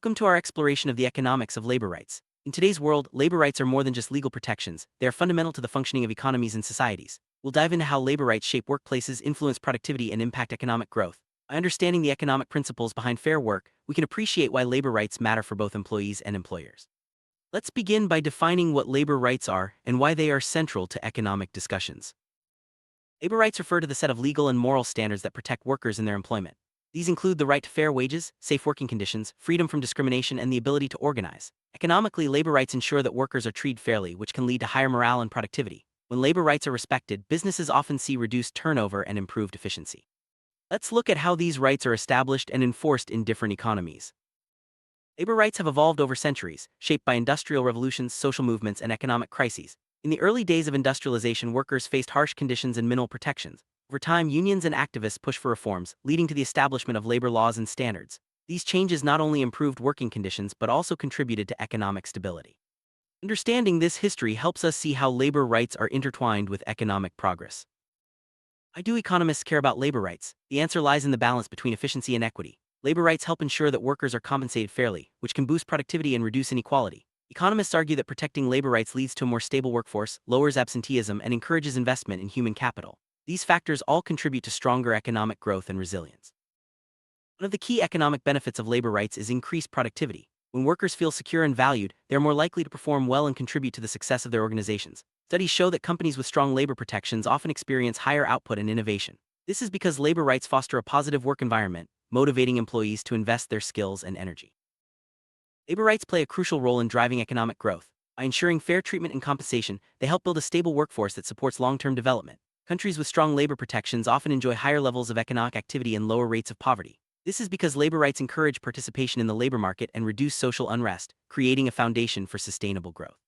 Welcome to our exploration of the economics of labor rights. In today's world, labor rights are more than just legal protections, they are fundamental to the functioning of economies and societies. We'll dive into how labor rights shape workplaces, influence productivity, and impact economic growth. By understanding the economic principles behind fair work, we can appreciate why labor rights matter for both employees and employers. Let's begin by defining what labor rights are and why they are central to economic discussions. Labor rights refer to the set of legal and moral standards that protect workers in their employment. These include the right to fair wages, safe working conditions, freedom from discrimination, and the ability to organize. Economically, labor rights ensure that workers are treated fairly, which can lead to higher morale and productivity. When labor rights are respected, businesses often see reduced turnover and improved efficiency. Let's look at how these rights are established and enforced in different economies. Labor rights have evolved over centuries, shaped by industrial revolutions, social movements, and economic crises. In the early days of industrialization, workers faced harsh conditions and minimal protections. Over time, unions and activists pushed for reforms, leading to the establishment of labor laws and standards. These changes not only improved working conditions but also contributed to economic stability. Understanding this history helps us see how labor rights are intertwined with economic progress. Why do economists care about labor rights? The answer lies in the balance between efficiency and equity. Labor rights help ensure that workers are compensated fairly, which can boost productivity and reduce inequality. Economists argue that protecting labor rights leads to a more stable workforce, lowers absenteeism, and encourages investment in human capital. These factors all contribute to stronger economic growth and resilience. One of the key economic benefits of labor rights is increased productivity. When workers feel secure and valued, they are more likely to perform well and contribute to the success of their organizations. Studies show that companies with strong labor protections often experience higher output and innovation. This is because labor rights foster a positive work environment, motivating employees to invest their skills and energy. Labor rights play a crucial role in driving economic growth. By ensuring fair treatment and compensation, they help build a stable workforce that supports long-term development. Countries with strong labor protections often enjoy higher levels of economic activity and lower rates of poverty. This is because labor rights encourage participation in the labor market and reduce social unrest, creating a foundation for sustainable growth.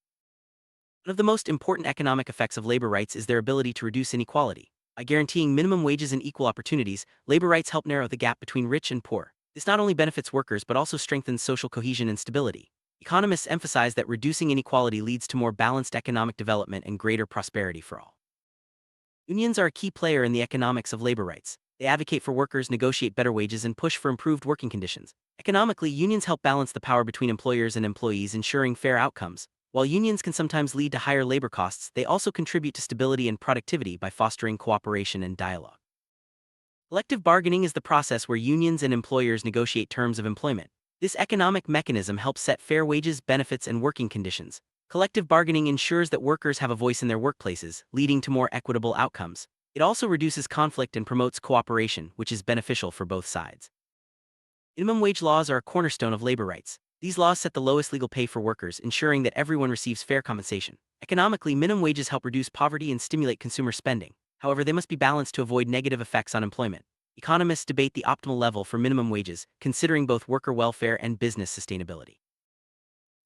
One of the most important economic effects of labor rights is their ability to reduce inequality. By guaranteeing minimum wages and equal opportunities, labor rights help narrow the gap between rich and poor. This not only benefits workers but also strengthens social cohesion and stability. Economists emphasize that reducing inequality leads to more balanced economic development and greater prosperity for all. Unions are a key player in the economics of labor rights. They advocate for workers, negotiate better wages, and push for improved working conditions. Economically, unions help balance the power between employers and employees, ensuring fair outcomes. While unions can sometimes lead to higher labor costs, they also contribute to stability and productivity by fostering cooperation and dialogue. Collective bargaining is the process where unions and employers negotiate terms of employment. This economic mechanism helps set fair wages, benefits, and working conditions. Collective bargaining ensures that workers have a voice in their workplaces, leading to more equitable outcomes. It also reduces conflict and promotes cooperation, which is beneficial for both sides. Minimum wage laws are a cornerstone of labor rights. These laws set the lowest legal pay for workers, ensuring that everyone receives fair compensation. Economically, minimum wages help reduce poverty and stimulate consumer spending. However, they must be balanced to avoid negative effects on employment. Economists debate the optimal level for minimum wages, considering both worker welfare and business sustainability.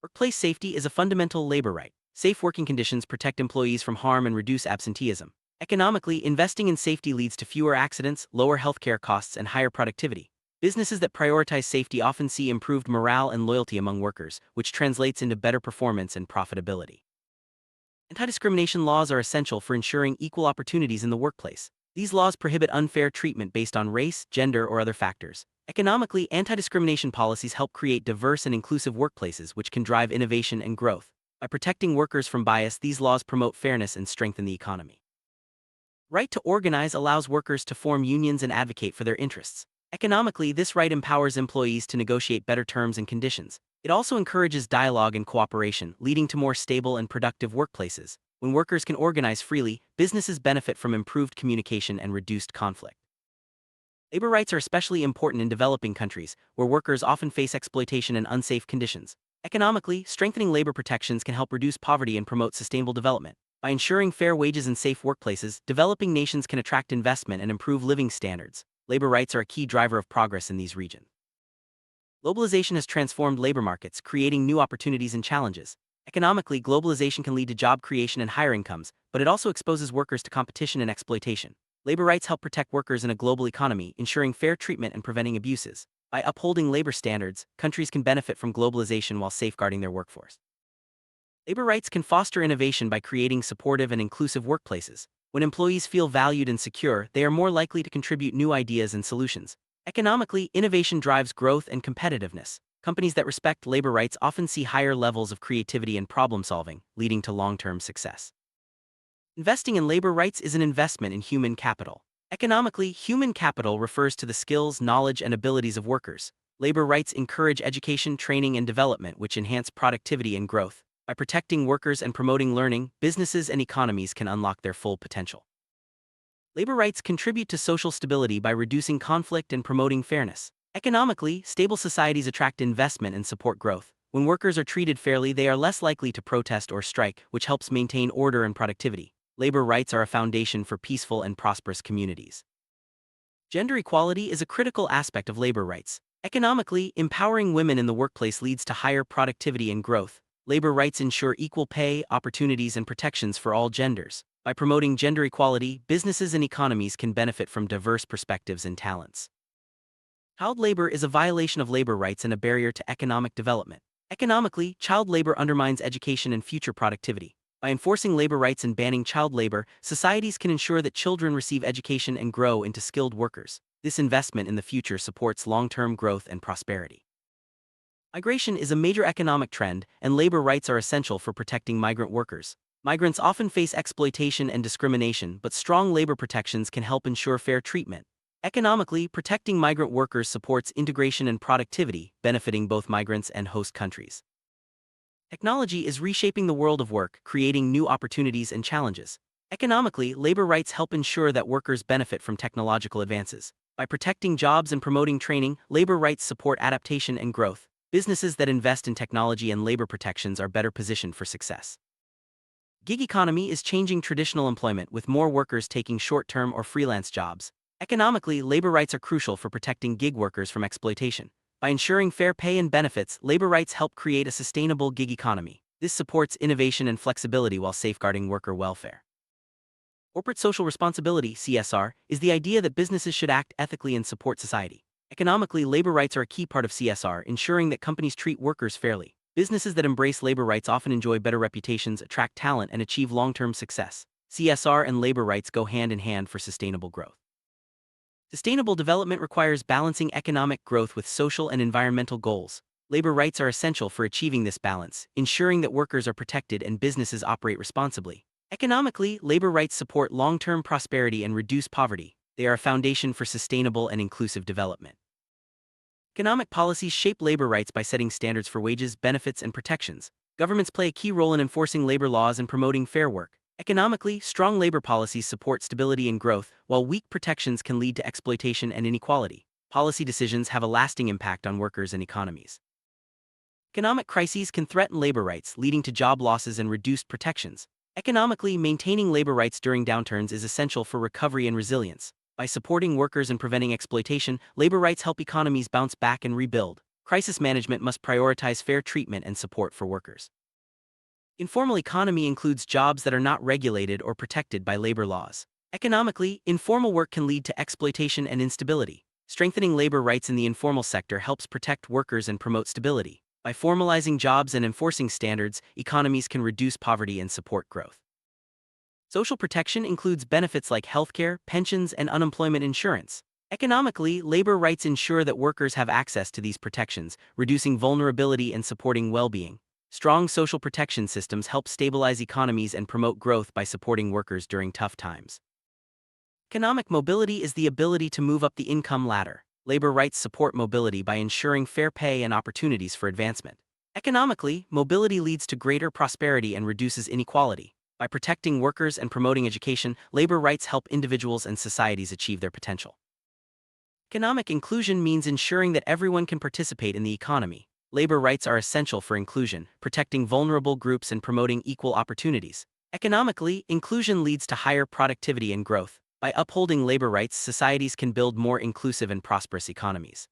Workplace safety is a fundamental labor right. Safe working conditions protect employees from harm and reduce absenteeism. Economically, investing in safety leads to fewer accidents, lower healthcare costs, and higher productivity. Businesses that prioritize safety often see improved morale and loyalty among workers, which translates into better performance and profitability. Anti-discrimination laws are essential for ensuring equal opportunities in the workplace. These laws prohibit unfair treatment based on race, gender, or other factors. Economically, anti-discrimination policies help create diverse and inclusive workplaces, which can drive innovation and growth. By protecting workers from bias, these laws promote fairness and strengthen the economy. Right to organize allows workers to form unions and advocate for their interests. Economically, this right empowers employees to negotiate better terms and conditions. It also encourages dialogue and cooperation, leading to more stable and productive workplaces. When workers can organize freely, businesses benefit from improved communication and reduced conflict. Labor rights are especially important in developing countries, where workers often face exploitation and unsafe conditions. Economically, strengthening labor protections can help reduce poverty and promote sustainable development. By ensuring fair wages and safe workplaces, developing nations can attract investment and improve living standards. Labor rights are a key driver of progress in these regions. Globalization has transformed labor markets, creating new opportunities and challenges. Economically, globalization can lead to job creation and higher incomes, but it also exposes workers to competition and exploitation. Labor rights help protect workers in a global economy, ensuring fair treatment and preventing abuses. By upholding labor standards, countries can benefit from globalization while safeguarding their workforce. Labor rights can foster innovation by creating supportive and inclusive workplaces. When employees feel valued and secure, they are more likely to contribute new ideas and solutions. Economically, innovation drives growth and competitiveness. Companies that respect labor rights often see higher levels of creativity and problem solving, leading to long-term success. Investing in labor rights is an investment in human capital. Economically, human capital refers to the skills, knowledge, and abilities of workers. Labor rights encourage education, training, and development, which enhance productivity and growth. By protecting workers and promoting learning, businesses and economies can unlock their full potential. Labor rights contribute to social stability by reducing conflict and promoting fairness. Economically, stable societies attract investment and support growth. When workers are treated fairly, they are less likely to protest or strike, which helps maintain order and productivity. Labor rights are a foundation for peaceful and prosperous communities. Gender equality is a critical aspect of labor rights. Economically, empowering women in the workplace leads to higher productivity and growth. Labor rights ensure equal pay, opportunities, and protections for all genders. By promoting gender equality, businesses and economies can benefit from diverse perspectives and talents. Child labor is a violation of labor rights and a barrier to economic development. Economically, child labor undermines education and future productivity. By enforcing labor rights and banning child labor, societies can ensure that children receive education and grow into skilled workers. This investment in the future supports long-term growth and prosperity. Migration is a major economic trend, and labor rights are essential for protecting migrant workers. Migrants often face exploitation and discrimination, but strong labor protections can help ensure fair treatment. Economically, protecting migrant workers supports integration and productivity, benefiting both migrants and host countries. Technology is reshaping the world of work, creating new opportunities and challenges. Economically, labor rights help ensure that workers benefit from technological advances. By protecting jobs and promoting training, labor rights support adaptation and growth. Businesses that invest in technology and labor protections are better positioned for success. Gig economy is changing traditional employment with more workers taking short-term or freelance jobs. Economically, labor rights are crucial for protecting gig workers from exploitation. By ensuring fair pay and benefits, labor rights help create a sustainable gig economy. This supports innovation and flexibility while safeguarding worker welfare. Corporate social responsibility, CSR, is the idea that businesses should act ethically and support society. Economically, labor rights are a key part of CSR, ensuring that companies treat workers fairly. Businesses that embrace labor rights often enjoy better reputations, attract talent, and achieve long-term success. CSR and labor rights go hand in hand for sustainable growth. Sustainable development requires balancing economic growth with social and environmental goals. Labor rights are essential for achieving this balance, ensuring that workers are protected and businesses operate responsibly. Economically, labor rights support long-term prosperity and reduce poverty. They are a foundation for sustainable and inclusive development. Economic policies shape labor rights by setting standards for wages, benefits, and protections. Governments play a key role in enforcing labor laws and promoting fair work. Economically, strong labor policies support stability and growth, while weak protections can lead to exploitation and inequality. Policy decisions have a lasting impact on workers and economies. Economic crises can threaten labor rights, leading to job losses and reduced protections. Economically, maintaining labor rights during downturns is essential for recovery and resilience. By supporting workers and preventing exploitation, labor rights help economies bounce back and rebuild. Crisis management must prioritize fair treatment and support for workers. Informal economy includes jobs that are not regulated or protected by labor laws. Economically, informal work can lead to exploitation and instability. Strengthening labor rights in the informal sector helps protect workers and promote stability. By formalizing jobs and enforcing standards, economies can reduce poverty and support growth. Social protection includes benefits like healthcare, pensions, and unemployment insurance. Economically, labor rights ensure that workers have access to these protections, reducing vulnerability and supporting well-being. Strong social protection systems help stabilize economies and promote growth by supporting workers during tough times. Economic mobility is the ability to move up the income ladder. Labor rights support mobility by ensuring fair pay and opportunities for advancement. Economically, mobility leads to greater prosperity and reduces inequality. By protecting workers and promoting education, labor rights help individuals and societies achieve their potential. Economic inclusion means ensuring that everyone can participate in the economy. Labor rights are essential for inclusion, protecting vulnerable groups and promoting equal opportunities. Economically, inclusion leads to higher productivity and growth. By upholding labor rights, societies can build more inclusive and prosperous economies.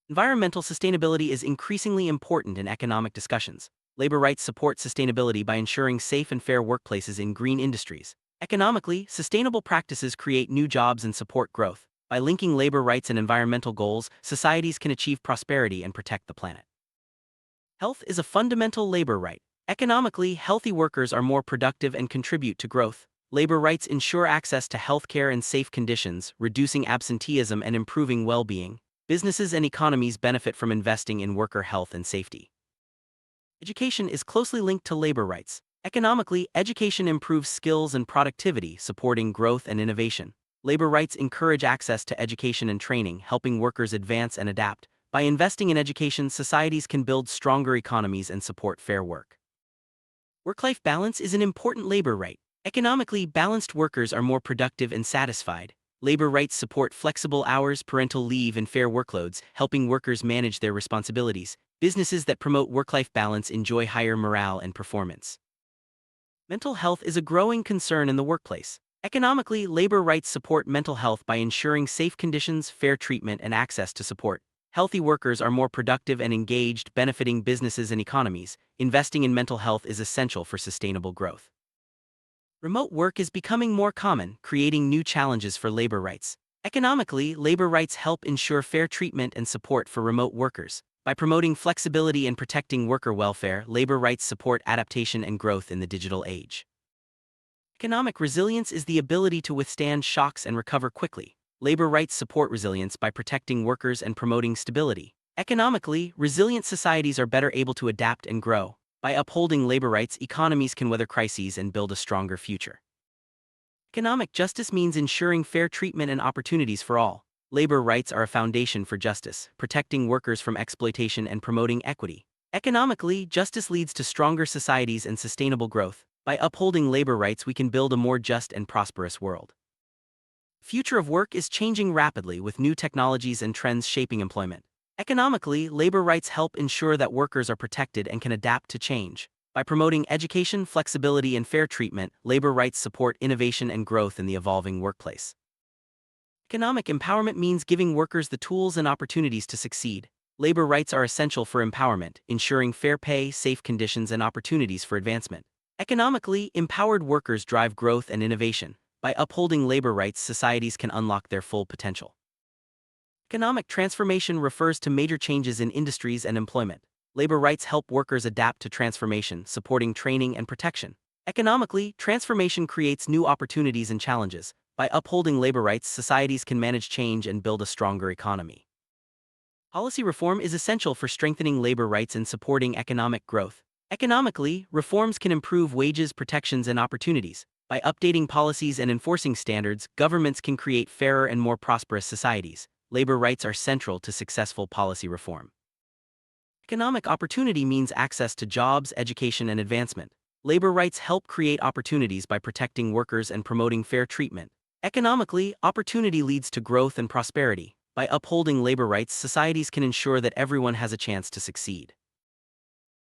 Environmental sustainability is increasingly important in economic discussions. Labor rights support sustainability by ensuring safe and fair workplaces in green industries. Economically, sustainable practices create new jobs and support growth. By linking labor rights and environmental goals, societies can achieve prosperity and protect the planet. Health is a fundamental labor right. Economically, healthy workers are more productive and contribute to growth. Labor rights ensure access to healthcare and safe conditions, reducing absenteeism and improving well-being. Businesses and economies benefit from investing in worker health and safety. Education is closely linked to labor rights. Economically, education improves skills and productivity, supporting growth and innovation. Labor rights encourage access to education and training, helping workers advance and adapt. By investing in education, societies can build stronger economies and support fair work. Work-life balance is an important labor right. Economically, balanced workers are more productive and satisfied. Labor rights support flexible hours, parental leave, and fair workloads, helping workers manage their responsibilities. Businesses that promote work-life balance enjoy higher morale and performance. Mental health is a growing concern in the workplace. Economically, labor rights support mental health by ensuring safe conditions, fair treatment, and access to support. Healthy workers are more productive and engaged, benefiting businesses and economies. Investing in mental health is essential for sustainable growth. Remote work is becoming more common, creating new challenges for labor rights. Economically, labor rights help ensure fair treatment and support for remote workers. By promoting flexibility and protecting worker welfare, labor rights support adaptation and growth in the digital age. Economic resilience is the ability to withstand shocks and recover quickly. Labor rights support resilience by protecting workers and promoting stability. Economically, resilient societies are better able to adapt and grow. By upholding labor rights, economies can weather crises and build a stronger future. Economic justice means ensuring fair treatment and opportunities for all. Labor rights are a foundation for justice, protecting workers from exploitation and promoting equity. Economically, justice leads to stronger societies and sustainable growth. By upholding labor rights, we can build a more just and prosperous world. Future of work is changing rapidly with new technologies and trends shaping employment. Economically, labor rights help ensure that workers are protected and can adapt to change. By promoting education, flexibility, and fair treatment, labor rights support innovation and growth in the evolving workplace. Economic empowerment means giving workers the tools and opportunities to succeed. Labor rights are essential for empowerment, ensuring fair pay, safe conditions, and opportunities for advancement. Economically, empowered workers drive growth and innovation. By upholding labor rights, societies can unlock their full potential. Economic transformation refers to major changes in industries and employment. Labor rights help workers adapt to transformation, supporting training and protection. Economically, transformation creates new opportunities and challenges. By upholding labor rights, societies can manage change and build a stronger economy. Policy reform is essential for strengthening labor rights and supporting economic growth. Economically, reforms can improve wages, protections, and opportunities. By updating policies and enforcing standards, governments can create fairer and more prosperous societies. Labor rights are central to successful policy reform. Economic opportunity means access to jobs, education, and advancement. Labor rights help create opportunities by protecting workers and promoting fair treatment. Economically, opportunity leads to growth and prosperity. By upholding labor rights, societies can ensure that everyone has a chance to succeed.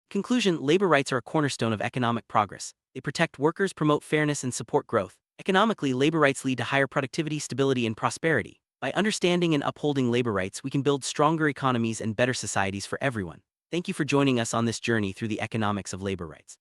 Conclusion: labor rights are a cornerstone of economic progress. They protect workers, promote fairness, and support growth. Economically, labor rights lead to higher productivity, stability, and prosperity. By understanding and upholding labor rights, we can build stronger economies and better societies for everyone. Thank you for joining us on this journey through the economics of labor rights.